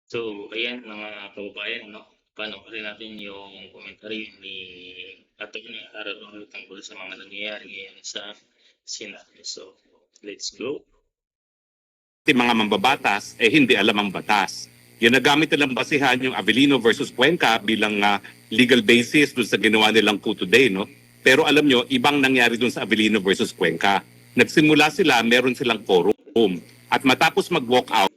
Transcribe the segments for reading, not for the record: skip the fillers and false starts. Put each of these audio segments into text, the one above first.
So, ayan mga kababayan, ano, panoorin natin yung commentary ni Atty. Arroyo tungkol sa mga nangyayari ngayon sa Senado. So, let's go. Mga mambabatas hindi alam ang batas. Ginagamit nilang basihan yung Avellino versus Cuenca bilang legal basis dun sa ginawa nilang coup today, no? Pero alam nyo, ibang nangyari dun sa Avellino versus Cuenca. Nagsimula sila, meron silang quorum. At matapos mag-walk out,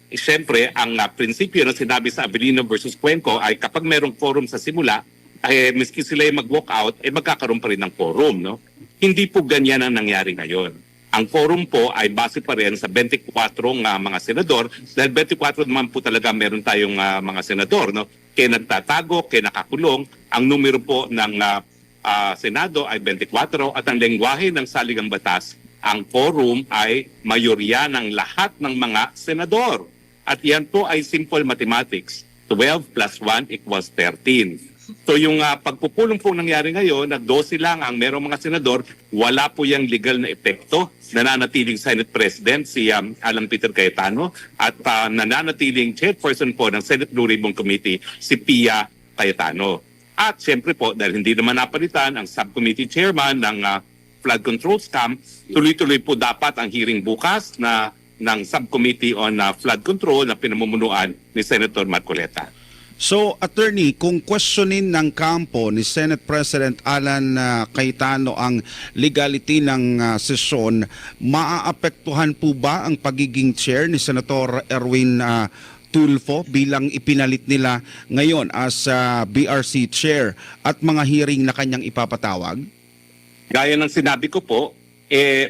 siyempre, ang prinsipyo na sinabi sa Avellino versus Cuenca ay kapag merong quorum sa simula, ay miski sila yung mag-walk out, magkakaroon pa rin ng quorum, no? Hindi po ganyan ang nangyari ngayon. Ang quorum po ay base pa rin sa 24 mga senador dahil 24 naman po talaga meron tayong mga senador, no? Kaya nagtatago, kaya nakakulong. Ang numero po ng Senado ay 24 at ang lengguwahe ng saligang batas, ang quorum ay mayorya ng lahat ng mga senador. At yan po ay simple mathematics. 12 plus 1 equals 13. So yung pagpupulong po nangyari ngayon na 12 lang ang merong mga senador, wala po yung legal na epekto. Nananatiling Senate President si Alan Peter Cayetano at nananatiling chairperson po ng Senate Blue Ribbon Committee si Pia Cayetano. At siyempre po dahil hindi naman napalitan ang subcommittee chairman ng flood control scam, tuloy-tuloy po dapat ang hearing bukas na ng subcommittee on flood control na pinamumunuan ni Senator Marcoleta. So, attorney, kung questionin ng kampo ni Senate President Alan Cayetano ang legality ng sesyon, maaapektuhan po ba ang pagiging chair ni Senator Erwin Tulfo bilang ipinalit nila ngayon as BRC chair at mga hearing na kanyang ipapatawag? Gaya ng sinabi ko po,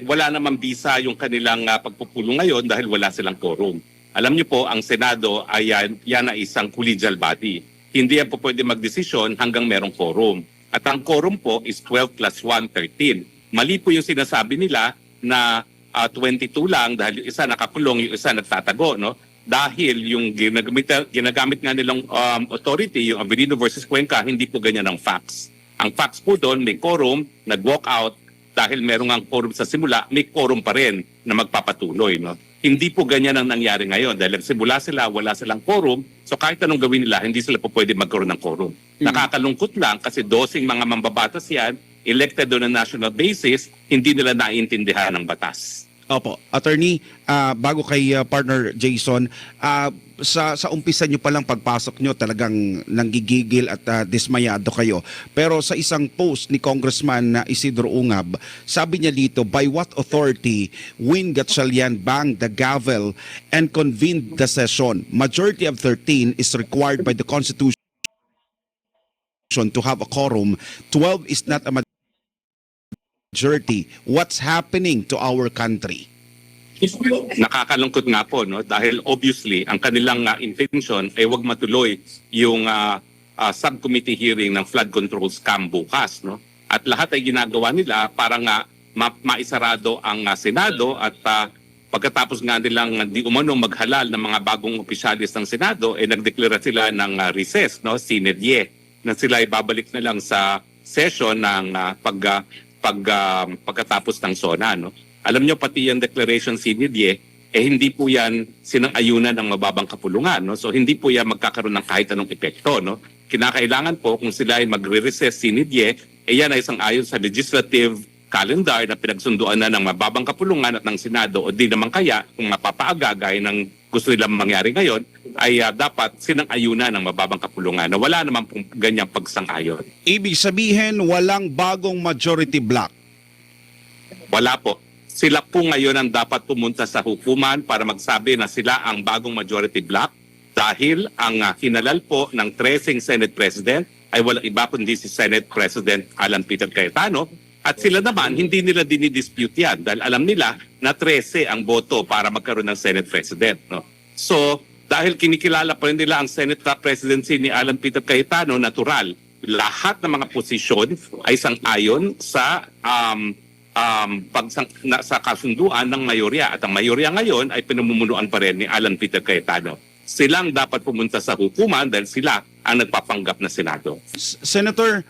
wala namang bisa yung kanilang pagpupulong ngayon dahil wala silang quorum. Alam niyo po, ang Senado ay yan ay isang collegial body. Hindi yan po pwede magdesisyon hanggang merong quorum. At ang quorum po is 12 plus 1, 13. Mali po yung sinasabi nila na 22 lang dahil yung isa nakakulong, yung isa nagtatago, no? Dahil yung ginagamit nga nilang authority, yung Avellino versus Cuenca, hindi po ganyan ang facts. Ang facts po doon, may quorum, nag-walk out, dahil merong ang quorum sa simula, may quorum pa rin na magpapatuloy, no? Hindi po ganyan ang nangyari ngayon dahil simula sila, wala silang quorum. So kahit anong gawin nila, hindi sila po pwede magkaroon ng quorum. Nakakalungkot lang kasi 12 mga mambabatas yan, elected on a national basis, hindi nila naiintindihan ng batas. Opo. Attorney, bago kay partner Jason, sa umpisa nyo palang pagpasok nyo talagang nanggigigil at dismayado kayo. Pero sa isang post ni Congressman Isidro Ungab, sabi niya dito, by what authority Win Gatchalian banged the gavel and convened the session? Majority of 13 is required by the Constitution to have a quorum. 12 is not a majority. What's happening to our country? Nakakalungkot nga po, no? Dahil obviously ang kanilang intention ay wag matuloy yung subcommittee hearing ng flood control scam bukas, no? At lahat ay ginagawa nila para nga maisarado ang Senado at pagkatapos nga nilang di umano maghalal ng mga bagong opisyalis ng Senado, nagdeklara sila ng recess, no? Sine die, na sila ay babalik na lang sa session ng pagkatapos ng SONA, no? Alam nyo, pati yung declaration sine die, hindi po yan sinang-ayunan ng mababang kapulungan, no? So hindi po yan magkakaroon ng kahit anong epekto, no? Kinakailangan po kung sila ay magre-recess sine die, yan ay sang-ayon sa legislative calendar na pinagsunduan na ng mababang kapulungan at ng Senado, o di naman kaya kung mapapaaga gaya ng gusto nilang mangyari ngayon, ay dapat sinang-ayunan ng mababang kapulungan na wala naman pong ganyang pagsang-ayon. Ibig sabihin, walang bagong majority block. Wala po. Sila po ngayon ang dapat pumunta sa hukuman para magsabi na sila ang bagong majority block dahil ang hinalal po ng 13 Senate President ay walang iba kundi si Senate President Alan Peter Cayetano, at sila naman hindi nila dinidispute yan dahil alam nila na 13 ang boto para magkaroon ng Senate President, no? So dahil kinikilala pa rin nila ang Senate presidency ni Alan Peter Cayetano, natural, lahat ng mga posisyon ay sang-ayon sa sa kasunduan ng mayorya. At ang mayorya ngayon ay pinamumunuan pa rin ni Alan Peter Cayetano. Silang dapat pumunta sa hukuman dahil sila ang nagpapanggap na Senado. Senator,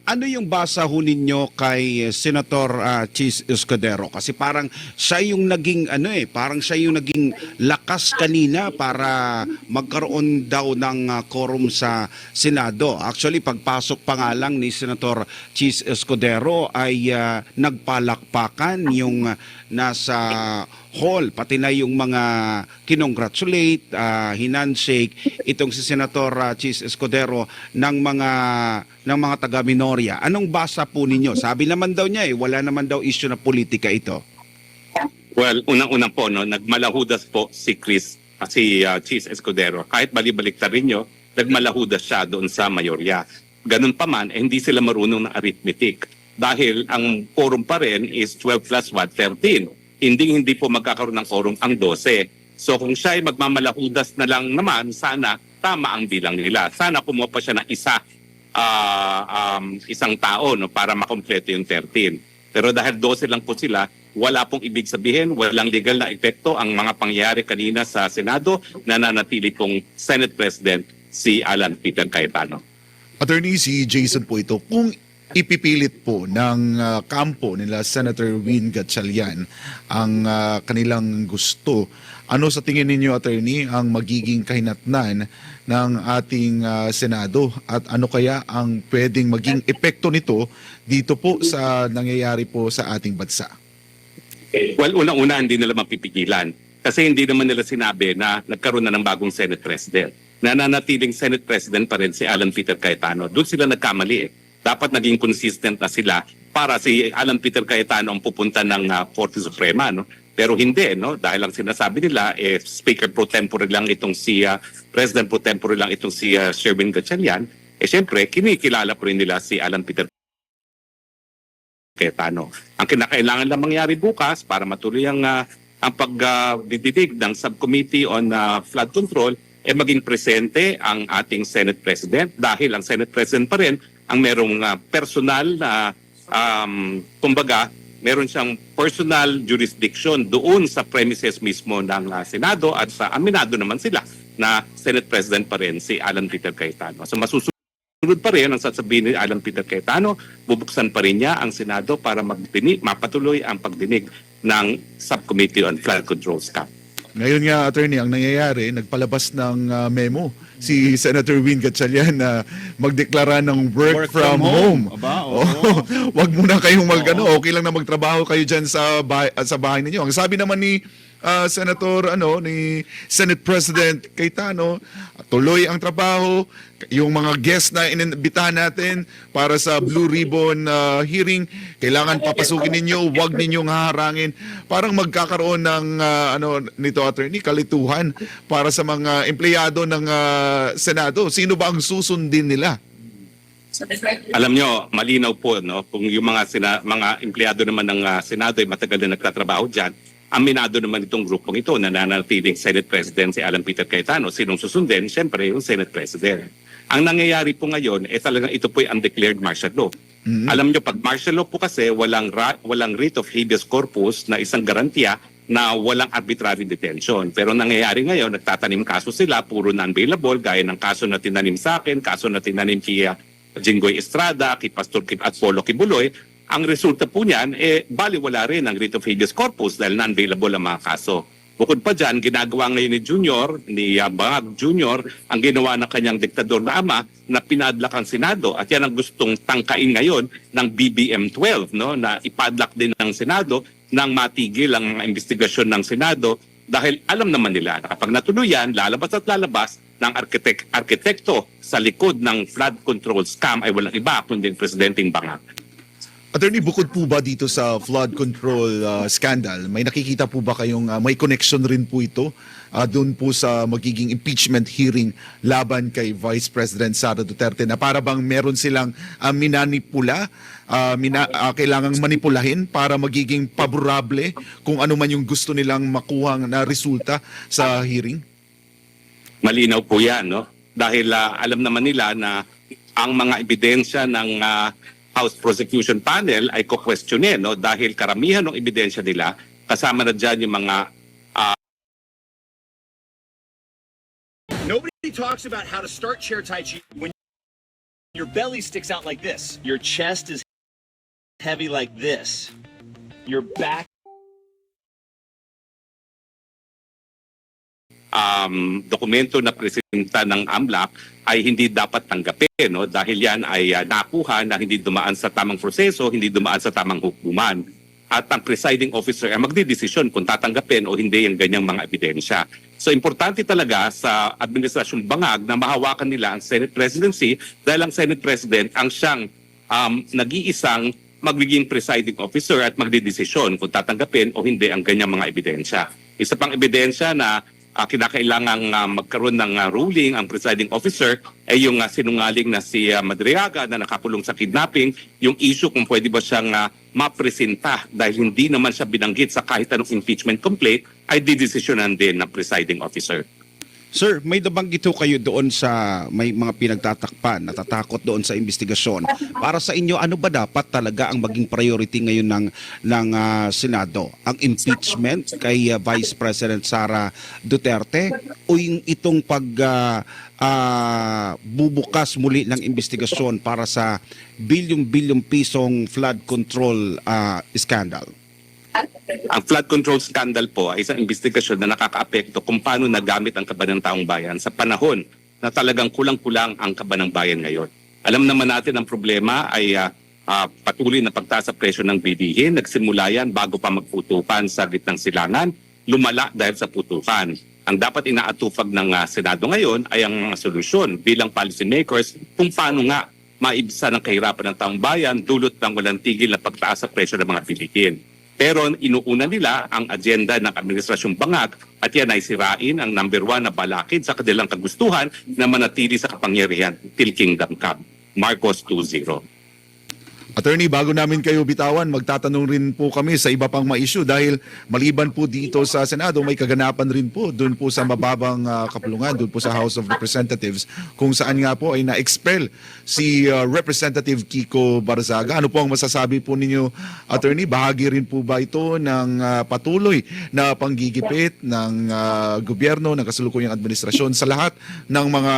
Ano yung basa ho ninyo kay Senator Chis Escudero? Kasi parang siya yung naging parang siya yung naging lakas kanina para magkaroon daw ng quorum sa Senado. Actually, pagpasok pa nga lang ni Senator Chis Escudero ay nagpalakpakan yung nasa hall, pati na yung mga kinongratulate, hinandshake itong si Senator Chis Escudero ng mga taga-minorya. Anong basa po ninyo? Sabi naman daw niya wala naman daw issue na politika ito. Well, unang-una po, no, nagmalahudas po si Chis Escudero. Kahit bali-balikta rin nyo, nagmalahudas siya doon sa mayorya. Ganun pa man, hindi sila marunong ng arithmetic. Dahil ang quorum pa rin is 12 plus 1, 13. Hindi po magkakaroon ng quorum ang 12. So kung siya ay magmamalahudas na lang naman, sana tama ang bilang nila. Sana kumuha pa siya ng isang tao, no, para makompleto yung 13. Pero dahil 12 lang po sila, wala pong ibig sabihin, walang legal na epekto ang mga pangyayari kanina sa Senado, nananatili pong Senate President si Alan Peter Cayetano. Attorney, si Jason po ito. Kung ipipilit po ng kampo nila Senator Win Gatchalian ang kanilang gusto, ano sa tingin ninyo, Attorney, ang magiging kahinatnan ng ating Senado at ano kaya ang pwedeng maging epekto nito dito po sa nangyayari po sa ating bansa? Well, unang-una, hindi nila mapipigilan. Kasi hindi naman nila sinabi na nagkaroon na ng bagong Senate President. Nananatiling Senate President pa rin si Alan Peter Cayetano. Doon sila nagkamali. Dapat naging consistent na sila para si Alan Peter Cayetano ang pupunta ng Korte Suprema, no? Pero hindi, no? Dahil ang sinasabi nila Speaker pro tempore lang itong si President pro tempore lang itong si Sherwin Gatchalian, syempre kinikilala po rin nila si Alan Peter Cayetano. Ang kinakailangan lang mangyari bukas para matuloy ang pagdidinig ng Subcommittee on Flood Control maging presente ang ating Senate President dahil ang Senate President pa rin ang merong personal na kumbaga meron siyang personal jurisdiction doon sa premises mismo ng Senado at sa aminado naman sila na Senate President pa rin si Alan Peter Cayetano. So masusunod pa rin ang sasabihin ni Alan Peter Cayetano, bubuksan pa rin niya ang Senado para mapatuloy ang pagdinig ng Subcommittee on Flood Control SCAP. Ngayon nga, Attorney, ang nangyayari, nagpalabas ng memo si Senator Win Gatchalian na magdeklara ng work from home. Aba, Wag muna kayong okay lang na magtrabaho kayo dyan sa bahay ninyo. Ang sabi naman ni Senate President Cayetano, tuloy ang trabaho. Yung mga guests na inibitahan natin para sa Blue Ribbon hearing, kailangan papasukin ninyo, wag ninyong haharangin. Parang magkakaroon ng nito, Attorney, kalituhan para sa mga empleyado ng Senado. Sino ba ang susundin nila? Alam nyo, malinaw po, no, kung yung mga empleyado naman ng Senado ay matagal na nagtatrabaho dyan, aminado naman itong grupong ito na nananatiling Senate President si Alan Peter Cayetano. Sinong susundin? Siyempre, yung Senate President. Ang nangyayari po ngayon, talagang ito po ay undeclared martial law. Alam nyo, pag martial law po kasi, walang writ of habeas corpus na isang garantiya na walang arbitrary detention. Pero nangyayari ngayon, nagtatanim kaso sila, puro non-bailable, gaya ng kaso na tinanim sa akin, kaso na tinanim kay Jinggoy Estrada, kay Pastor Kim at Polo Kibuloy. Ang resulta po niyan, baliwala rin ang writ of habeas corpus dahil non-bailable ang mga kaso. Bukod pa dyan, ginagawa ngayon ni Bangag Jr., ang ginawa ng kanyang diktador na ama na pinadlak ang Senado. At yan ang gustong tangkain ngayon ng BBM-12, no? Na ipadlak din ng Senado nang matigil ang mga investigasyon ng Senado dahil alam naman nila na kapag natuloy yan, lalabas at lalabas ng arkitekto sa likod ng flood control scam ay walang iba kundi Presidenteng Bangag. Attorney, bukod po ba dito sa flood control scandal, may nakikita po ba kayong may connection rin po ito doon po sa magiging impeachment hearing laban kay Vice President Sara Duterte na para bang meron silang kailangang manipulahin para magiging paborable kung ano man yung gusto nilang makuhang na resulta sa hearing? Malinaw po yan, no? Dahil alam naman nila na ang mga ebidensya ng House Prosecution Panel ay ko-questionin, no? Dahil karamihan ng ebidensya nila, kasama na dyan yung mga Nobody talks about how to start chair Tai Chi when Your belly sticks out like this. Your chest is heavy like this. Your back dokumento na presenta ng AMLAC ay hindi dapat tanggapin, no? Dahil yan ay nakuha na hindi dumaan sa tamang proseso, hindi dumaan sa tamang hukuman. At ang presiding officer ay magdidesisyon kung tatanggapin o hindi yung ganyang mga ebidensya. So importante talaga sa Administrasyong Bangag na mahawakan nila ang Senate Presidency dahil ang Senate President ang siyang nag-iisang magiging presiding officer at magdidesisyon kung tatanggapin o hindi ang ganyang mga ebidensya. Isa pang ebidensya na kinakailangang magkaroon ng ruling ang presiding officer ay yung sinungaling na si Madriaga na nakakulong sa kidnapping, yung issue kung pwede ba siyang mapresenta dahil hindi naman siya binanggit sa kahit anong impeachment complaint ay didesisyonan din ng presiding officer. Sir, may nabanggit ho kayo doon sa may mga pinagtatakpan, natatakot doon sa investigasyon. Para sa inyo, ano ba dapat talaga ang maging priority ngayon ng Senado? Ang impeachment kay Vice President Sara Duterte o yung itong bubukas muli ng investigasyon para sa bilyong-bilyong pisong flood control scandal? Ang flood control scandal po ay isang investigasyon na nakakaapekto kung paano nagamit ang kaba ng taong bayan sa panahon na talagang kulang-kulang ang kaba ng bayan ngayon. Alam naman natin ang problema ay patuloy na pagtaas sa presyo ng bilihin. Nagsimula yan bago pa magputukan sa gitnang silangan, lumala dahil sa putukan. Ang dapat inaatupag ng Senado ngayon ay ang mga solusyon bilang policymakers kung paano nga maibsan ang kahirapan ng taong bayan dulot ng walang tigil na pagtaas sa presyo ng mga bilihin. Pero inuuna nila ang agenda ng Administrasyong Bangag at yan ay sirain ang number 1 na balakid sa kanilang kagustuhan na manatili sa kapangyarihan till kingdom come. Marcos 2-0. Attorney, bago namin kayo bitawan, magtatanong rin po kami sa iba pang ma-issue dahil maliban po dito sa Senado, may kaganapan rin po doon po sa mababang kapulungan, doon po sa House of Representatives, kung saan nga po ay na-expel si Representative Kiko Barzaga. Ano po ang masasabi po ninyo, Attorney? Bahagi rin po ba ito ng patuloy na panggigipit ng gobyerno, ng kasalukuyang administrasyon sa lahat ng mga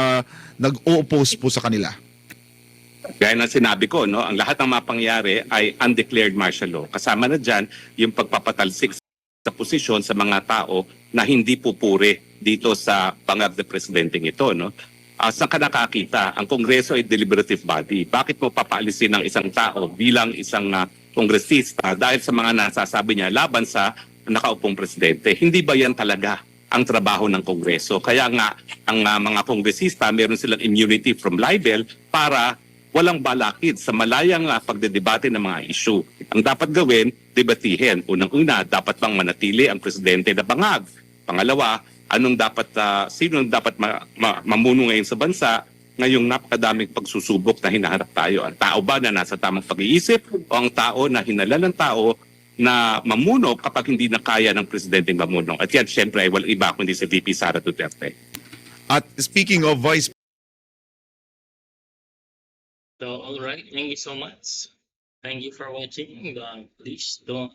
nag-o-oppose po sa kanila? Gaya ng sinabi ko, no, ang lahat ng mapangyari ay undeclared martial law. Kasama na dyan yung pagpapatalsik sa posisyon sa mga tao na hindi pupuri dito sa bangag na presidenteng ito. No? Saan ka nakakita? Ang Kongreso ay deliberative body. Bakit mo papaalisin ng isang tao bilang isang kongresista dahil sa mga nasasabi niya laban sa nakaupong presidente? Hindi ba yan talaga ang trabaho ng Kongreso? Kaya nga, ang mga kongresista, meron silang immunity from libel para walang balakid sa malayang pagdedebate ng mga issue. Ang dapat gawin, debatihin. Unang-una, dapat bang manatili ang presidente na bangag? Pangalawa, sino ang dapat mamuno ngayon sa bansa ngayong napakadaming pagsusubok na hinaharap tayo? Ang tao ba na nasa tamang pag-iisip o ang tao na hinala ng tao na mamuno kapag hindi na kaya ng presidente mamuno? At yan, syempre, ay walang iba kundi si VP Sara Duterte. At speaking of Vice So, all right. Thank you so much. Thank you for watching. Please don't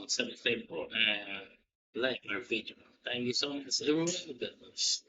subscribe and like our video. Thank you so much, everyone. God bless.